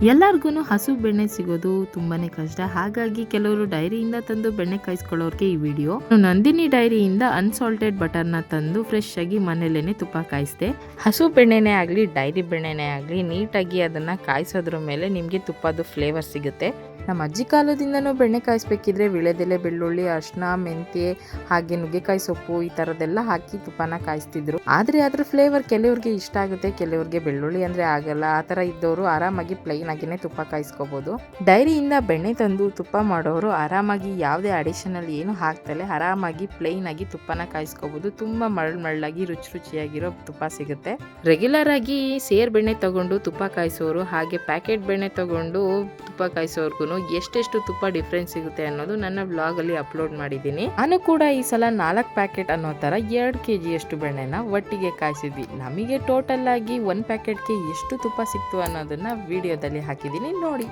ಎಲ್ಲರಿಗೂ ಹಸು ಬೆಣ್ಣೆ ಸಿಗೋದು ತುಂಬಾನೇ ಕಷ್ಟ. ಹಾಗಾಗಿ ಕೆಲವರು ಡೈರಿಯಿಂದ ತಂದು ಬೆಣ್ಣೆ ಕಾಯಿಸ್ಕೊಳ್ಳೋರ್ಗೆ ಈ ವಿಡಿಯೋ. ನಂದಿನಿ ಡೈರಿಯಿಂದ ಅನ್ಸಾಲ್ಟೆಡ್ ಬಟರ್ನ ತಂದು ಫ್ರೆಶ್ ಆಗಿ ಮನೇಲೇನೆ ತುಪ್ಪ ಕಾಯಿಸಿದೆ. ಹಸು ಬೆಣ್ಣೆನೇ ಆಗಲಿ ಡೈರಿ ಬೆಣ್ಣೆನೇ ಆಗಲಿ ನೀಟಾಗಿ ಅದನ್ನ ಕಾಯಿಸೋದ್ರ ಮೇಲೆ ನಿಮಗೆ ತುಪ್ಪದ ಫ್ಲೇವರ್ ಸಿಗುತ್ತೆ. ನಮ್ಮ ಅಜ್ಜಿ ಕಾಲದಿಂದನೂ ಬೆಣ್ಣೆ ಕಾಯಿಸ್ಬೇಕಿದ್ರೆ ವಿಳೆದೆಲೆ, ಬೆಳ್ಳುಳ್ಳಿ, ಅರಿಶಿನ, ಮೆಂತ್ಯ ಹಾಗೆ ನುಗ್ಗೆಕಾಯಿ ಸೊಪ್ಪು ಈ ಥರದ್ದೆಲ್ಲ ಹಾಕಿ ತುಪ್ಪನ ಕಾಯಿಸ್ತಿದ್ರು. ಆದರೆ ಅದ್ರ ಫ್ಲೇವರ್ ಕೆಲವ್ರಿಗೆ ಇಷ್ಟ ಆಗುತ್ತೆ, ಕೆಲವ್ರಿಗೆ ಬೆಳ್ಳುಳ್ಳಿ ಅಂದರೆ ಆಗಲ್ಲ. ಆ ಥರ ಇದ್ದವರು ಆರಾಮಾಗಿ ಪ್ಲೈನ್ ಆಗಿನೇ ತುಪ್ಪ ಕಾಯಿಸ್ಕೋಬೋದು. ಡೈರಿಯಿಂದ ಬೆಣ್ಣೆ ತಂದು ತುಪ್ಪ ಮಾಡೋರು ಆರಾಮಾಗಿ ಯಾವುದೇ ಅಡಿಷನಲ್ ಏನು ಹಾಕ್ತಲೇ ಆರಾಮಾಗಿ ಪ್ಲೈನ್ ಆಗಿ ತುಪ್ಪನ ಕಾಯಿಸ್ಕೋಬೋದು. ತುಂಬ ಮಳ್ಳಾಗಿ ರುಚಿಯಾಗಿರೋ ತುಪ್ಪ ಸಿಗುತ್ತೆ. ರೆಗ್ಯುಲರ್ ಆಗಿ ಸೇರ್ ಬೆಣ್ಣೆ ತಗೊಂಡು ತುಪ್ಪ ಕಾಯಿಸೋರು ಹಾಗೆ ಪ್ಯಾಕೆಟ್ ಬೆಣ್ಣೆ ತಗೊಂಡು ತುಪ್ಪ ಕಾಯಿಸೋರ್ಗು ಎಷ್ಟೆಷ್ಟು ತುಪ್ಪ ಡಿಫ್ರೆನ್ಸ್ ಸಿಗುತ್ತೆ ಅನ್ನೋದು ನನ್ನ ಬ್ಲಾಗ್ ಅಲ್ಲಿ ಅಪ್ಲೋಡ್ ಮಾಡಿದ್ದೀನಿ. ನಾನು ಕೂಡ ಈ ಸಲ 4 ಪ್ಯಾಕೆಟ್ ಅನ್ನೋ ತರ 2 kg ಅಷ್ಟು ಬೆಣ್ಣೆನ ಒಟ್ಟಿಗೆ ಕಾಯಿಸಿದ್ವಿ. ನಮಗೆ ಟೋಟಲ್ ಆಗಿ 1 ಪ್ಯಾಕೆಟ್ಗೆ ಎಷ್ಟು ತುಪ್ಪ ಸಿಕ್ತು ಅನ್ನೋದನ್ನ ವಿಡಿಯೋದಲ್ಲಿ ಹಾಕಿದ್ದೀನಿ ನೋಡಿ.